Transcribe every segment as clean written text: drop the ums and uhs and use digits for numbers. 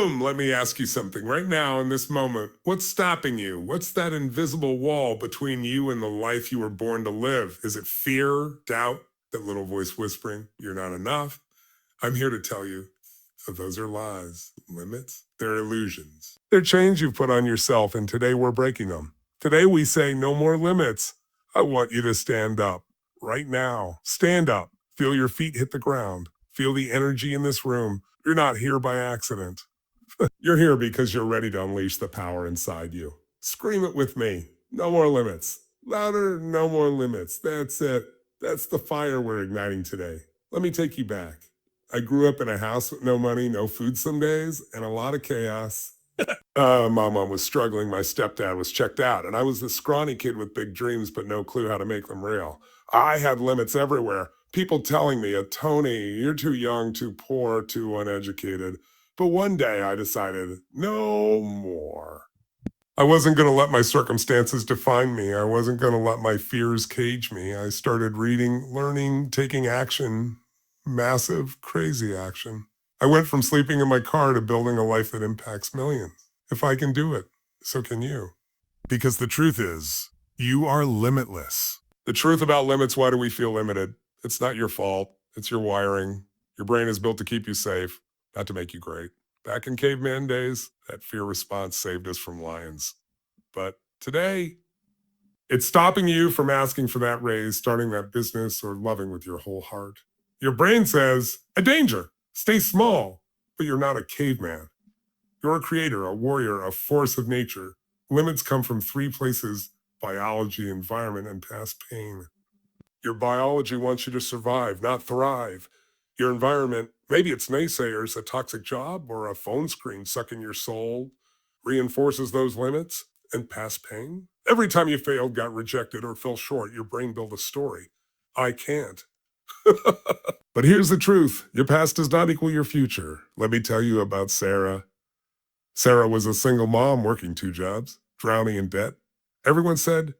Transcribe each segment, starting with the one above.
Boom! Let me ask you something right now in this moment. What's stopping you? What's that invisible wall between you and the life you were born to live? Is it fear, doubt, that little voice whispering, you're not enough? I'm here to tell you that those are lies. Limits, they're illusions. They're chains you've put on yourself, and today we're breaking them. Today we say no more limits. I want you to stand up right now. Stand up. Feel your feet hit the ground. Feel the energy in this room. You're not here by accident. You're here because you're ready to unleash the power inside you. Scream it with me. No more limits. Louder, no more limits. That's it. That's the fire we're igniting today. Let me take you back. I grew up in a house with no money, no food some days, and a lot of chaos. Mama was struggling. My stepdad was checked out, and I was the scrawny kid with big dreams but no clue how to make them real. I had limits everywhere. People telling me, Tony, you're too young, too poor, too uneducated. But one day I decided, no more. I wasn't going to let my circumstances define me. I wasn't going to let my fears cage me. I started reading, learning, taking action. Massive, crazy action. I went from sleeping in my car to building a life that impacts millions. If I can do it, so can you. Because the truth is, you are limitless. The truth about limits, why do we feel limited? It's not your fault. It's your wiring. Your brain is built to keep you safe, not to make you great. Back in caveman days, that fear response saved us from lions. But today, it's stopping you from asking for that raise, starting that business, or loving with your whole heart. Your brain says, a danger, stay small, but you're not a caveman. You're a creator, a warrior, a force of nature. Limits come from three places: biology, environment, and past pain. Your biology wants you to survive, not thrive. Your environment, maybe it's naysayers, a toxic job, or a phone screen sucking your soul, reinforces those limits. And past pain? Every time you failed, got rejected, or fell short, your brain built a story. I can't. But here's the truth. Your past does not equal your future. Let me tell you about Sarah. Sarah was a single mom working 2 jobs, drowning in debt. Everyone said,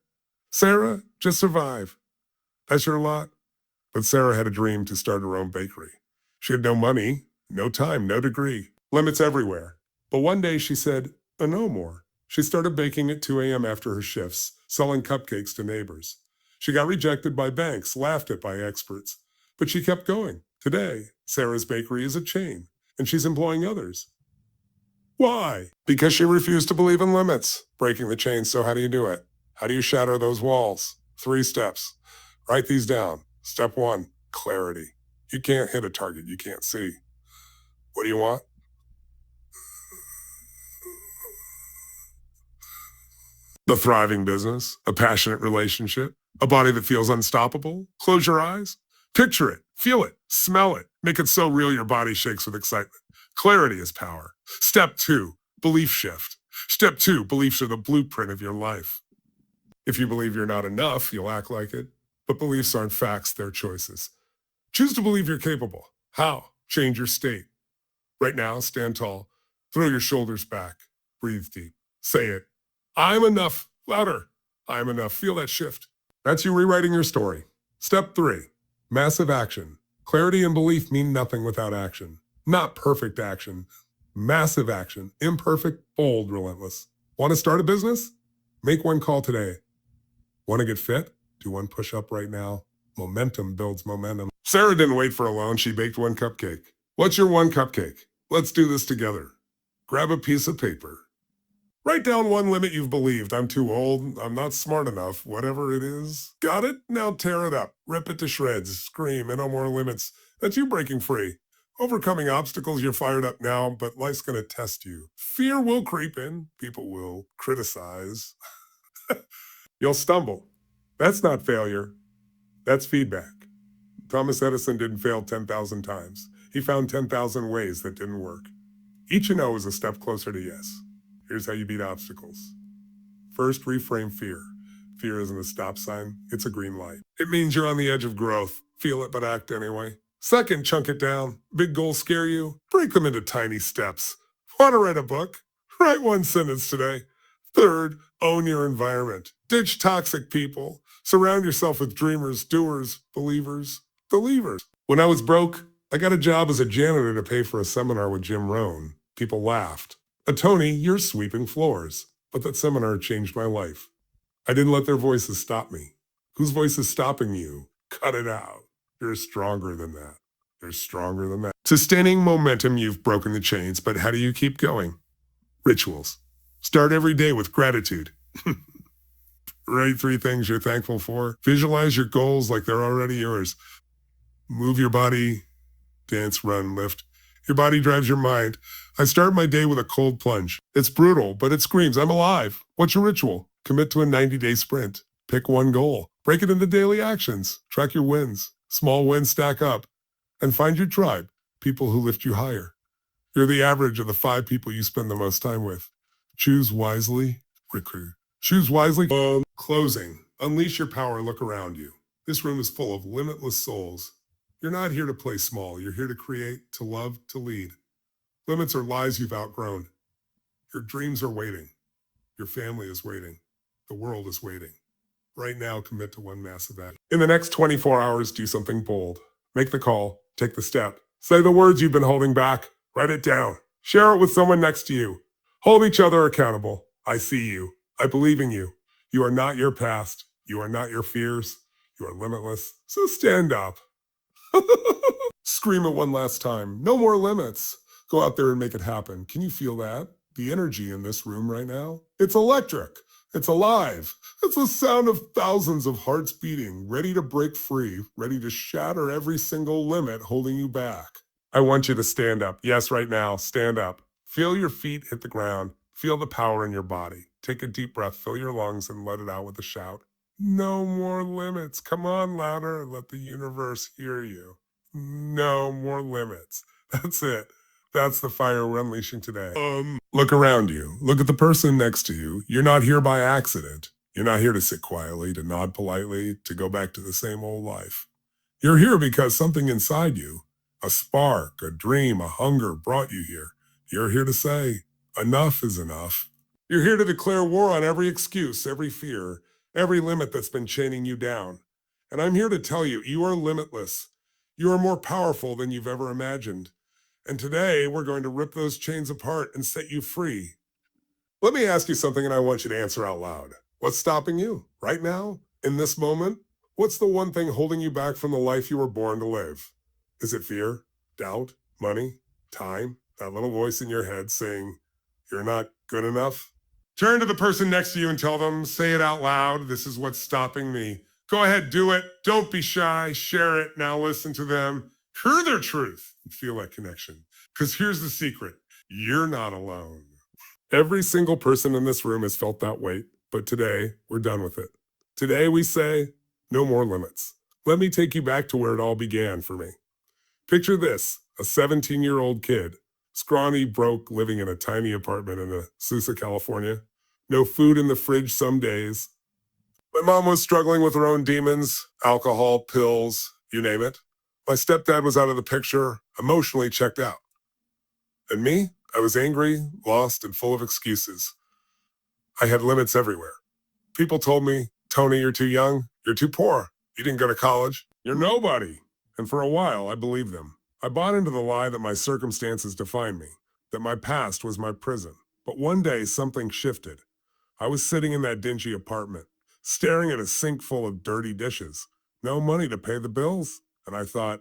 Sarah, just survive. That's your lot. But Sarah had a dream to start her own bakery. She had no money, no time, no degree, limits everywhere. But one day she said, no more. She started baking at 2 a.m. after her shifts, selling cupcakes to neighbors. She got rejected by banks, laughed at by experts, but she kept going. Today, Sarah's bakery is a chain, and she's employing others. Why? Because she refused to believe in limits. Breaking the chain, so how do you do it? How do you shatter those walls? 3 steps. Write these down. Step 1, clarity. You can't hit a target you can't see. What do you want? The thriving business, a passionate relationship, a body that feels unstoppable. Close your eyes. Picture it, feel it, smell it. Make it so real your body shakes with excitement. Clarity is power. Step 2, belief shift. Step 2, beliefs are the blueprint of your life. If you believe you're not enough, you'll act like it. But beliefs aren't facts, they're choices. Choose to believe you're capable. How? Change your state. Right now, stand tall. Throw your shoulders back. Breathe deep. Say it. I'm enough. Louder. I'm enough. Feel that shift. That's you rewriting your story. Step 3, massive action. Clarity and belief mean nothing without action. Not perfect action. Massive action. Imperfect, bold, relentless. Want to start a business? Make 1 call today. Want to get fit? Do 1 push-up right now. Momentum builds momentum. Sarah didn't wait for a loan. She baked 1 cupcake. What's your 1 cupcake? Let's do this together. Grab a piece of paper. Write down 1 limit you've believed. I'm too old. I'm not smart enough. Whatever it is. Got it? Now tear it up. Rip it to shreds. Scream. And no more limits. That's you breaking free. Overcoming obstacles, you're fired up now, but life's going to test you. Fear will creep in. People will criticize. You'll stumble. That's not failure. That's feedback. Thomas Edison didn't fail 10,000 times. He found 10,000 ways that didn't work. Each no is a step closer to yes. Here's how you beat obstacles. First, reframe fear. Fear isn't a stop sign, it's a green light. It means you're on the edge of growth. Feel it, but act anyway. Second, chunk it down. Big goals scare you? Break them into tiny steps. Want to write a book? Write 1 sentence today. Third, own your environment. Ditch toxic people. Surround yourself with dreamers, doers, believers. When I was broke, I got a job as a janitor to pay for a seminar with Jim Rohn. People laughed. Tony, you're sweeping floors. But that seminar changed my life. I didn't let their voices stop me. Whose voice is stopping you? Cut it out. You're stronger than that. You're stronger than that. Sustaining momentum, you've broken the chains, but how do you keep going? Rituals. Start every day with gratitude. Write 3 things you're thankful for. Visualize your goals like they're already yours. Move your body, dance, run, lift. Your body drives your mind. I start my day with a cold plunge. It's brutal, but it screams, I'm alive. What's your ritual? Commit to a 90-day sprint. Pick one goal. Break it into daily actions. Track your wins. Small wins stack up. And find your tribe, people who lift you higher. You're the average of the 5 people you spend the most time with. Choose wisely, recruit. Choose wisely. Closing. Unleash your power. Look around you. This room is full of limitless souls. You're not here to play small. You're here to create, to love, to lead. Limits are lies you've outgrown. Your dreams are waiting. Your family is waiting. The world is waiting. Right now, commit to one massive act. In the next 24 hours, do something bold. Make the call. Take the step. Say the words you've been holding back. Write it down. Share it with someone next to you. Hold each other accountable. I see you. I believe in you. You are not your past. You are not your fears. You are limitless. So stand up. Scream it one last time. No more limits. Go out there and make it happen. Can you feel that? The energy in this room right now? It's electric. It's alive. It's the sound of thousands of hearts beating, ready to break free, ready to shatter every single limit holding you back. I want you to stand up. Yes, right now, stand up. Feel your feet hit the ground. Feel the power in your body. Take a deep breath, fill your lungs, and let it out with a shout. No more limits. Come on, louder. Let the universe hear you. No more limits. That's it. That's the fire we're unleashing today. Look around you. Look at the person next to you. You're not here by accident. You're not here to sit quietly, to nod politely, to go back to the same old life. You're here because something inside you, a spark, a dream, a hunger brought you here. You're here to say, enough is enough. You're here to declare war on every excuse, every fear, every limit that's been chaining you down. And I'm here to tell you, you are limitless. You are more powerful than you've ever imagined. And today, we're going to rip those chains apart and set you free. Let me ask you something, and I want you to answer out loud. What's stopping you right now, in this moment? What's the one thing holding you back from the life you were born to live? Is it fear, doubt, money, time? That little voice in your head saying, you're not good enough? Turn to the person next to you and tell them, say it out loud, this is what's stopping me. Go ahead, do it. Don't be shy. Share it. Now listen to them. Hear their truth and feel that connection. Because here's the secret. You're not alone. Every single person in this room has felt that weight, but today we're done with it. Today we say, no more limits. Let me take you back to where it all began for me. Picture this, a 17-year-old kid, scrawny, broke, living in a tiny apartment in Sousa, California. No food in the fridge some days. My mom was struggling with her own demons, alcohol, pills, you name it. My stepdad was out of the picture, emotionally checked out. And me, I was angry, lost, and full of excuses. I had limits everywhere. People told me, Tony, you're too young, you're too poor, you didn't go to college, you're nobody. And for a while, I believed them. I bought into the lie that my circumstances defined me, that my past was my prison. But one day, something shifted. I was sitting in that dingy apartment, staring at a sink full of dirty dishes, no money to pay the bills. And I thought,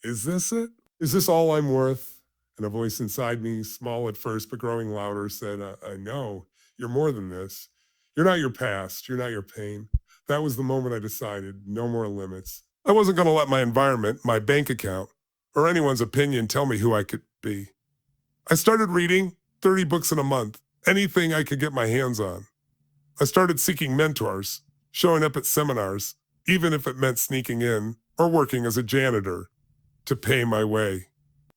is this it? Is this all I'm worth? And a voice inside me, small at first but growing louder, said, I know, you're more than this. You're not your past, you're not your pain. That was the moment I decided, no more limits. I wasn't going to let my environment, my bank account, or anyone's opinion tell me who I could be. I started reading 30 books in a month, anything I could get my hands on. I started seeking mentors, showing up at seminars, even if it meant sneaking in or working as a janitor to pay my way.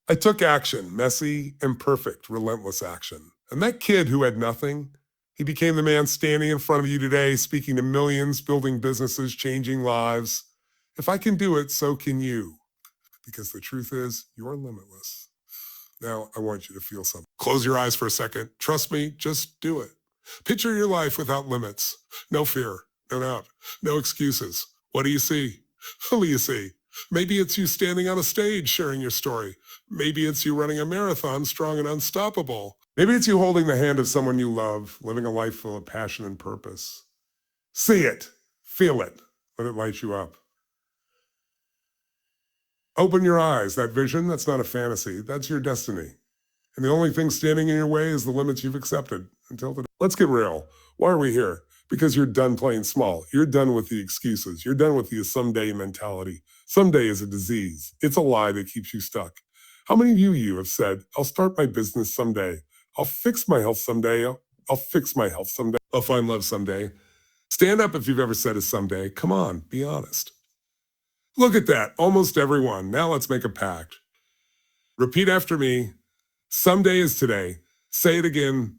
I took action, messy, imperfect, relentless action. And that kid who had nothing, he became the man standing in front of you today, speaking to millions, building businesses, changing lives. If I can do it, so can you. Because the truth is, you're limitless. Now, I want you to feel something. Close your eyes for a second. Trust me, just do it. Picture your life without limits. No fear, no doubt, no excuses. What do you see? Who do you see? Maybe it's you standing on a stage sharing your story. Maybe it's you running a marathon strong and unstoppable. Maybe it's you holding the hand of someone you love, living a life full of passion and purpose. See it, feel it, let it light you up. Open your eyes. That vision, that's not a fantasy, that's your destiny. And the only thing standing in your way is the limits you've accepted until today. Let's get real. Why are we here? Because you're done playing small. You're done with the excuses. You're done with the someday mentality. Someday is a disease. It's a lie that keeps you stuck. How many of you have said, I'll start my business someday. I'll fix my health someday. I'll fix my health someday. I'll find love someday. Stand up if you've ever said it someday. Come on, be honest. Look at that. Almost everyone. Now let's make a pact. Repeat after me. Someday is today. Say it again.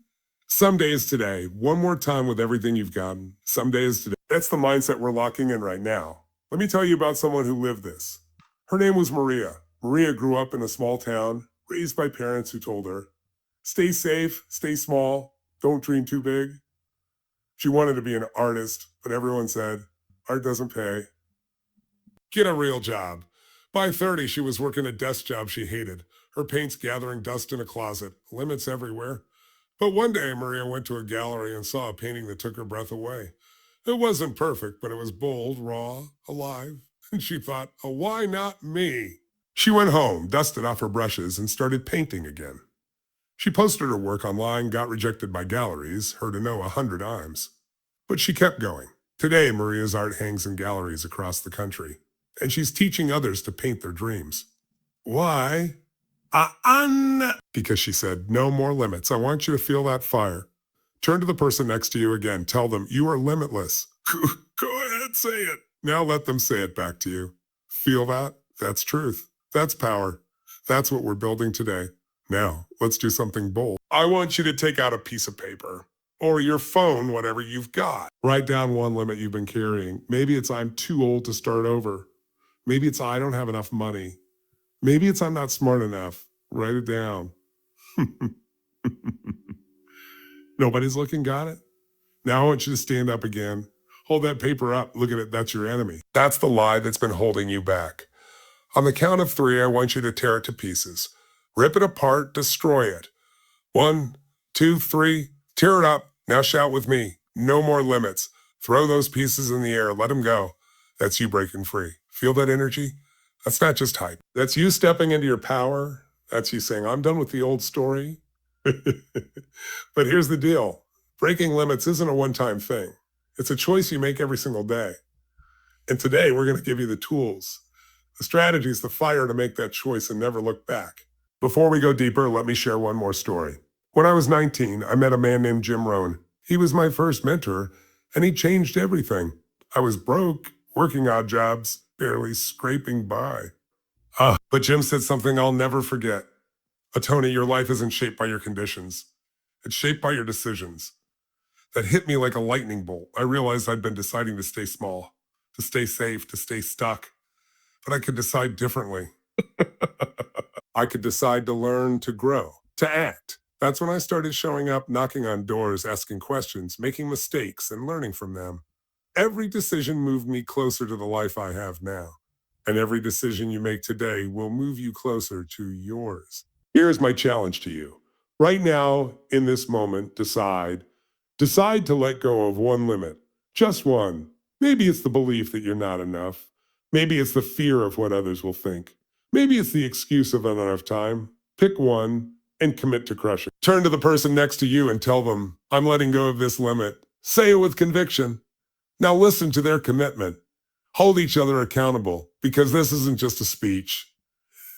Someday is today. One more time with everything you've gotten. Someday is today. That's the mindset we're locking in right now. Let me tell you about someone who lived this. Her name was Maria. Maria grew up in a small town, raised by parents who told her, stay safe, stay small, don't dream too big. She wanted to be an artist, but everyone said, art doesn't pay. Get a real job. By 30, she was working a desk job she hated. Her paints gathering dust in a closet, limits everywhere. But one day, Maria went to a gallery and saw a painting that took her breath away. It wasn't perfect, but it was bold, raw, alive. And she thought, oh, why not me? She went home, dusted off her brushes, and started painting again. She posted her work online, got rejected by galleries, heard a no 100 times. But she kept going. Today, Maria's art hangs in galleries across the country, and she's teaching others to paint their dreams. Why? Because she said, no more limits. I want you to feel that fire. Turn to the person next to you again. Tell them, you are limitless. Go ahead, say it. Now let them say it back to you. Feel that? That's truth. That's power. That's what we're building today. Now, let's do something bold. I want you to take out a piece of paper or your phone, whatever you've got. Write down one limit you've been carrying. Maybe it's I'm too old to start over. Maybe it's I don't have enough money. Maybe it's I'm not smart enough. Write it down. Nobody's looking, got it? Now I want you to stand up again. Hold that paper up. Look at it. That's your enemy. That's the lie that's been holding you back. On the count of 3, I want you to tear it to pieces. Rip it apart, destroy it. 1, 2, 3, tear it up. Now shout with me. No more limits. Throw those pieces in the air. Let them go. That's you breaking free. Feel that energy? That's not just hype. That's you stepping into your power. That's you saying, I'm done with the old story. But here's the deal. Breaking limits isn't a one-time thing. It's a choice you make every single day. And today, we're going to give you the tools, the strategies, the fire to make that choice and never look back. Before we go deeper, let me share one more story. When I was 19, I met a man named Jim Rohn. He was my first mentor, and he changed everything. I was broke, working odd jobs, barely scraping by. But Jim said something I'll never forget. Tony, your life isn't shaped by your conditions. It's shaped by your decisions. That hit me like a lightning bolt. I realized I'd been deciding to stay small, to stay safe, to stay stuck. But I could decide differently. I could decide to learn, to grow, to act. That's when I started showing up, knocking on doors, asking questions, making mistakes, and learning from them. Every decision moved me closer to the life I have now. And every decision you make today will move you closer to yours. Here's my challenge to you. Right now, in this moment, decide to let go of one limit. Just one. Maybe it's the belief that you're not enough. Maybe it's the fear of what others will think. Maybe it's the excuse of not enough time. Pick one and commit to crushing. Turn to the person next to you and tell them, I'm letting go of this limit. Say it with conviction. Now listen to their commitment. Hold each other accountable, because this isn't just a speech.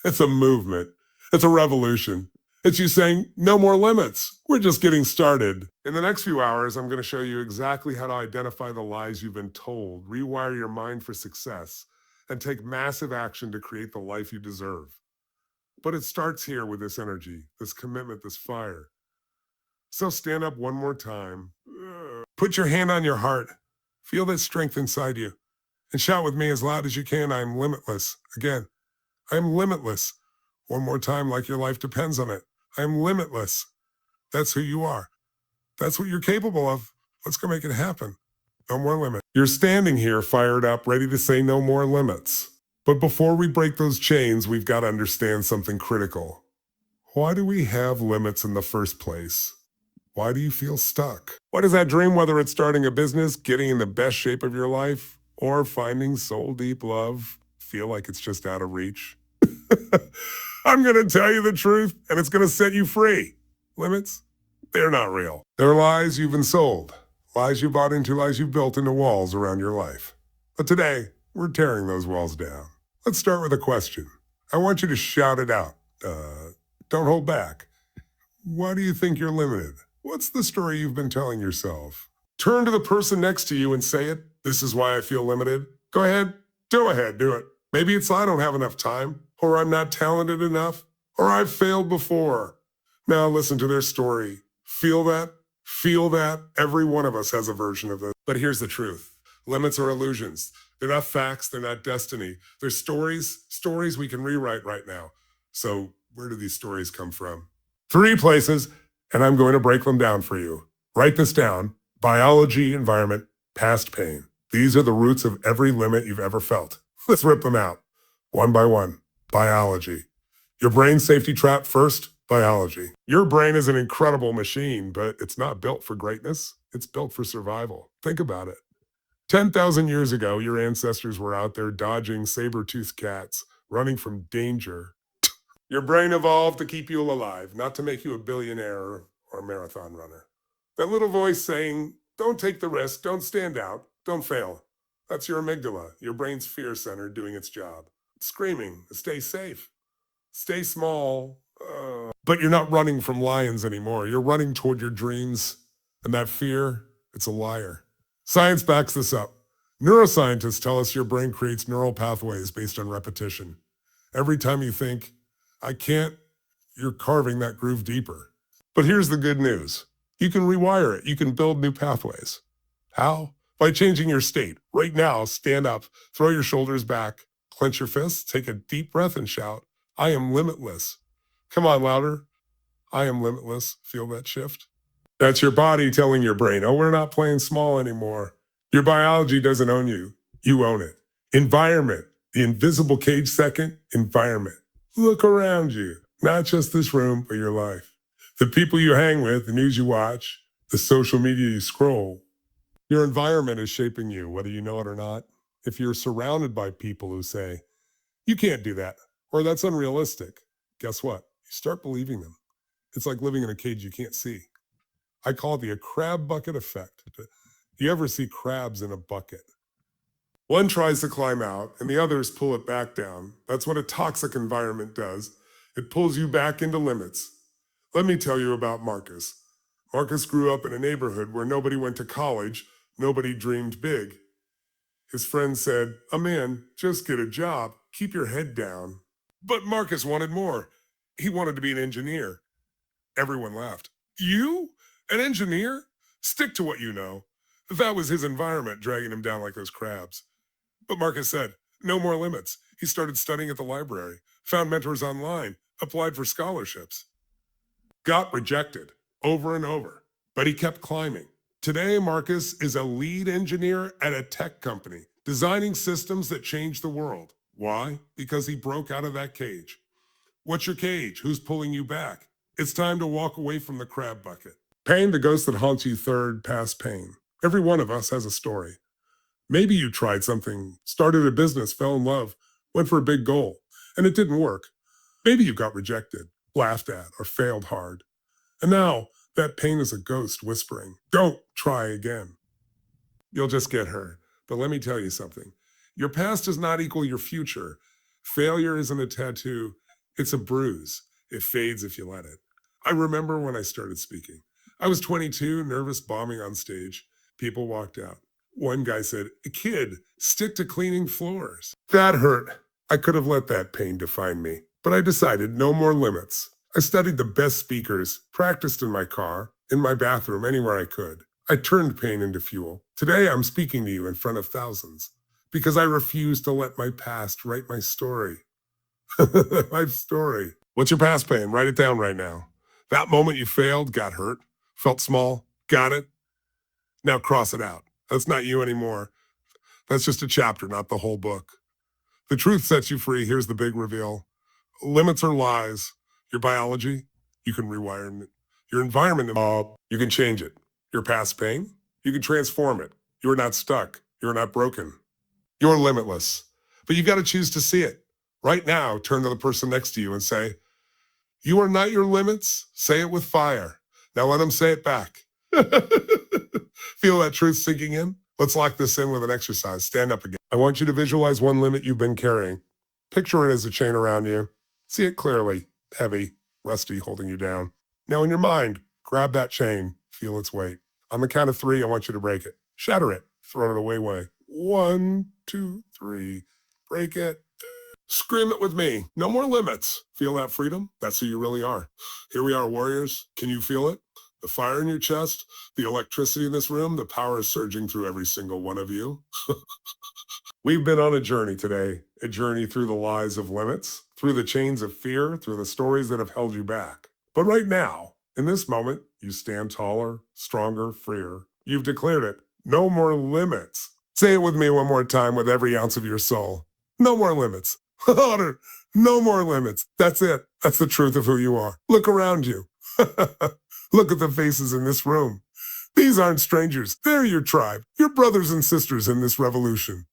It's a movement. It's a revolution. It's you saying, no more limits. We're just getting started. In the next few hours, I'm going to show you exactly how to identify the lies you've been told, rewire your mind for success, and take massive action to create the life you deserve. But it starts here with this energy, this commitment, this fire. So stand up one more time. Put your hand on your heart. Feel that strength inside you. And shout with me as loud as you can, I am limitless. Again, I am limitless. One more time, like your life depends on it. I am limitless. That's who you are. That's what you're capable of. Let's go make it happen. No more limits. You're standing here fired up, ready to say no more limits. But before we break those chains, we've got to understand something critical. Why do we have limits in the first place? Why do you feel stuck? What is that dream, whether it's starting a business, getting in the best shape of your life, or finding soul deep love, feel like it's just out of reach? I'm going to tell you the truth, and it's going to set you free. Limits? They're not real. They're lies you've been sold, lies you bought into, lies you've built into walls around your life. But today, we're tearing those walls down. Let's start with a question. I want you to shout it out. Don't hold back. Why do you think you're limited? What's the story you've been telling yourself? Turn to the person next to you and say it. This is why I feel limited. Go ahead, do it. Maybe it's I don't have enough time, or I'm not talented enough, or I've failed before. Now listen to their story. Feel that? Feel that? Every one of us has a version of this. But here's the truth. Limits are illusions. They're not facts. They're not destiny. They're stories we can rewrite right now. So where do these stories come from? 3 places, and I'm going to break them down for you. Write this down. Biology, environment, past pain. These are the roots of every limit you've ever felt. Let's rip them out. One by one. Biology. Your brain safety trap first, biology. Your brain is an incredible machine, but it's not built for greatness. It's built for survival. Think about it. 10,000 years ago, your ancestors were out there dodging saber-toothed cats, running from danger. Your brain evolved to keep you alive, not to make you a billionaire or a marathon runner. That little voice saying, don't take the risk, don't stand out, don't fail. That's your amygdala, your brain's fear center doing its job. It's screaming, stay safe, stay small. But you're not running from lions anymore. You're running toward your dreams. And that fear, it's a liar. Science backs this up. Neuroscientists tell us your brain creates neural pathways based on repetition. Every time you think, I can't, you're carving that groove deeper. But here's the good news. You can rewire it. You can build new pathways. How? By changing your state. Right now, stand up, throw your shoulders back, clench your fists, take a deep breath and shout, I am limitless. Come on, louder. I am limitless. Feel that shift? That's your body telling your brain, oh, we're not playing small anymore. Your biology doesn't own you. You own it. Environment. The invisible cage second, environment. Look around you. Not just this room, but your life. The people you hang with, the news you watch, the social media you scroll. Your environment is shaping you, whether you know it or not. If you're surrounded by people who say, you can't do that, or that's unrealistic, guess what? You start believing them. It's like living in a cage you can't see. I call it the crab bucket effect. You ever see crabs in a bucket? One tries to climb out, and the others pull it back down. That's what a toxic environment does. It pulls you back into limits. Let me tell you about Marcus. Marcus grew up in a neighborhood where nobody went to college, nobody dreamed big. His friends said, "Oh man, just get a job, keep your head down." But Marcus wanted more. He wanted to be an engineer. Everyone laughed. You? An engineer? Stick to what you know. That was his environment dragging him down like those crabs. But Marcus said, no more limits. He started studying at the library, found mentors online, applied for scholarships. Got rejected over and over, but he kept climbing. Today, Marcus is a lead engineer at a tech company, designing systems that change the world. Why? Because he broke out of that cage. What's your cage? Who's pulling you back? It's time to walk away from the crab bucket. Pain, the ghost that haunts you third, past pain. Every one of us has a story. Maybe you tried something, started a business, fell in love, went for a big goal, and it didn't work. Maybe you got rejected, laughed at, or failed hard. And now that pain is a ghost whispering, don't try again. You'll just get hurt. But let me tell you something. Your past does not equal your future. Failure isn't a tattoo. It's a bruise. It fades if you let it. I remember when I started speaking. I was 22, nervous, bombing on stage. People walked out. One guy said, "Kid, stick to cleaning floors." That hurt. I could have let that pain define me. But I decided no more limits. I studied the best speakers, practiced in my car, in my bathroom, anywhere I could. I turned pain into fuel. Today I'm speaking to you in front of thousands because I refuse to let my past write my story. My story. What's your past pain? Write it down right now. That moment you failed, got hurt, felt small, got it. Now cross it out. That's not you anymore. That's just a chapter, not the whole book. The truth sets you free. Here's the big reveal. Limits are lies. Your biology, you can rewire it. Your environment, you can change it. Your past pain, you can transform it. You're not stuck. You're not broken. You're limitless. But you've got to choose to see it. Right now, turn to the person next to you and say, "You are not your limits." Say it with fire. Now let them say it back. Feel that truth sinking in? Let's lock this in with an exercise. Stand up again. I want you to visualize one limit you've been carrying. Picture it as a chain around you. See it clearly, heavy, rusty, holding you down. Now in your mind, grab that chain. Feel its weight. On the count of 3, I want you to break it. Shatter it. Throw it away. 1, 2, 3. Break it. Scream it with me. No more limits. Feel that freedom? That's who you really are. Here we are, warriors. Can you feel it? The fire in your chest, the electricity in this room, the power is surging through every single one of you. We've been on a journey today, a journey through the lies of limits, through the chains of fear, through the stories that have held you back. But right now, in this moment, you stand taller, stronger, freer. You've declared it. No more limits. Say it with me one more time with every ounce of your soul. No more limits. Honor, no more limits. That's it. That's the truth of who you are. Look around you. Look at the faces in this room. These aren't strangers. They're your tribe, your brothers and sisters in this revolution.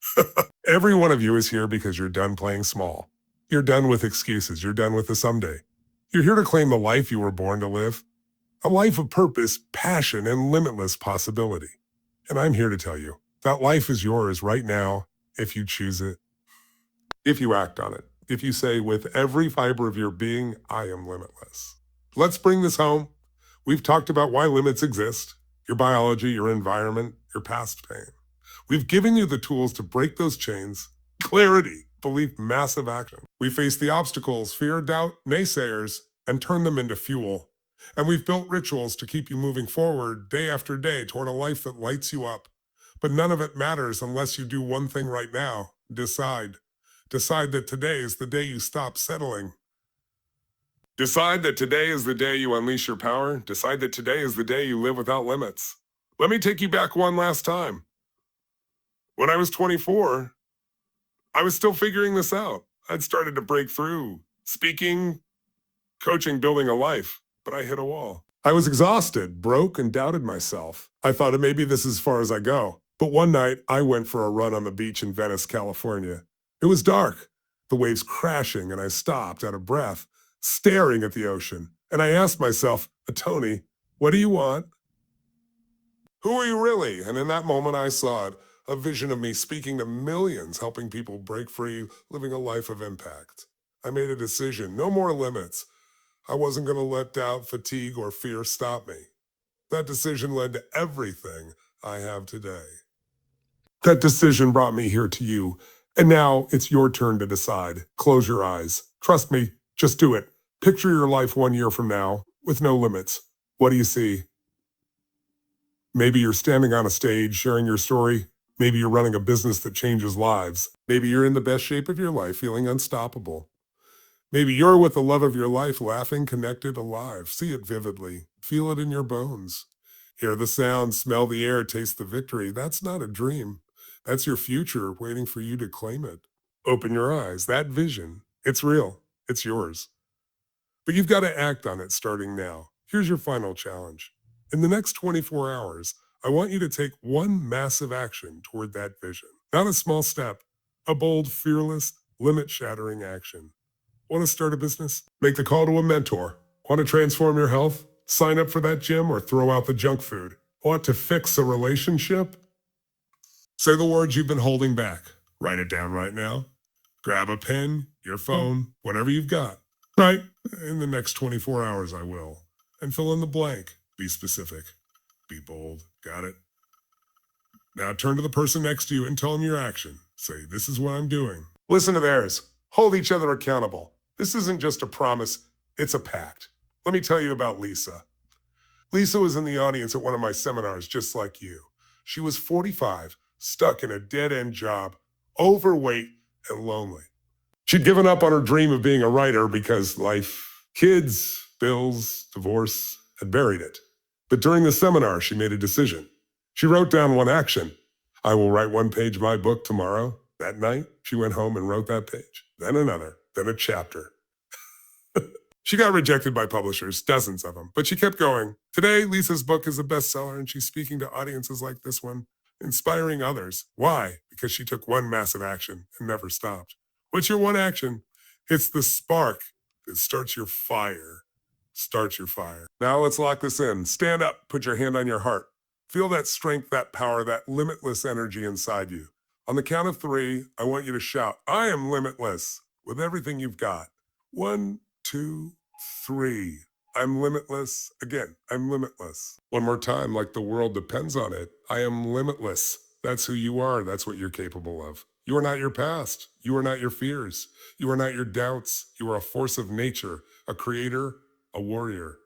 Every one of you is here because you're done playing small. You're done with excuses. You're done with the someday. You're here to claim the life you were born to live. A life of purpose, passion, and limitless possibility. And I'm here to tell you, that life is yours right now if you choose it. If you act on it. If you say with every fiber of your being, I am limitless. Let's bring this home. We've talked about why limits exist, your biology, your environment, your past pain. We've given you the tools to break those chains, clarity, belief, massive action. We face the obstacles, fear, doubt, naysayers, and turn them into fuel. And we've built rituals to keep you moving forward day after day toward a life that lights you up. But none of it matters unless you do one thing right now. Decide. Decide that today is the day you stop settling. Decide that today is the day you unleash your power. Decide that today is the day you live without limits. Let me take you back one last time. When I was 24, I was still figuring this out. I'd started to break through, speaking, coaching, building a life, but I hit a wall. I was exhausted, broke, and doubted myself. I thought maybe this is as far as I go. But one night, I went for a run on the beach in Venice, California. It was dark, the waves crashing, and I stopped out of breath, staring at the ocean. And I asked myself, Tony, what do you want? Who are you really? And in that moment, I saw it, a vision of me speaking to millions, helping people break free, living a life of impact. I made a decision, no more limits. I wasn't going to let doubt, fatigue, or fear stop me. That decision led to everything I have today. That decision brought me here to you. And now it's your turn to decide. Close your eyes. Trust me, just do it. Picture your life 1 year from now with no limits. What do you see? Maybe you're standing on a stage sharing your story. Maybe you're running a business that changes lives. Maybe you're in the best shape of your life, feeling unstoppable. Maybe you're with the love of your life, laughing, connected, alive. See it vividly. Feel it in your bones. Hear the sound, smell the air, taste the victory. That's not a dream. That's your future waiting for you to claim it. Open your eyes. That vision, it's real. It's yours. But you've got to act on it starting now. Here's your final challenge. In the next 24 hours, I want you to take one massive action toward that vision. Not a small step, a bold, fearless, limit-shattering action. Want to start a business? Make the call to a mentor. Want to transform your health? Sign up for that gym or throw out the junk food. Want to fix a relationship? Say the words you've been holding back. Write it down right now. Grab a pen, your phone, whatever you've got. Right? In the next 24 hours, I will. And fill in the blank. Be specific. Be bold. Got it? Now turn to the person next to you and tell them your action. Say, this is what I'm doing. Listen to theirs. Hold each other accountable. This isn't just a promise, it's a pact. Let me tell you about Lisa. Lisa was in the audience at one of my seminars just like you. She was 45, stuck in a dead-end job, overweight and lonely. She'd given up on her dream of being a writer because life, kids, bills, divorce had buried it. But during the seminar, she made a decision. She wrote down one action. I will write one page of my book tomorrow. That night, she went home and wrote that page, then another, then a chapter. She got rejected by publishers, dozens of them, but she kept going. Today, Lisa's book is a bestseller, and she's speaking to audiences like this one, inspiring others. Why? Because she took one massive action and never stopped. What's your one action? It's the spark that starts your fire. Starts your fire. Now let's lock this in. Stand up, put your hand on your heart. Feel that strength, that power, that limitless energy inside you. On the count of 3, I want you to shout, I am limitless with everything you've got. 1, 2, 3. I'm limitless. Again, I'm limitless. One more time, like the world depends on it. I am limitless. That's who you are. That's what you're capable of. You are not your past. You are not your fears. You are not your doubts. You are a force of nature, a creator, a warrior.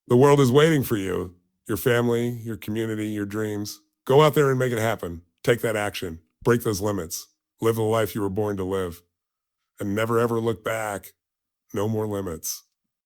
The world is waiting for you, your family, your community, your dreams. Go out there and make it happen. Take that action. Break those limits. Live the life you were born to live. And never ever look back. No more limits.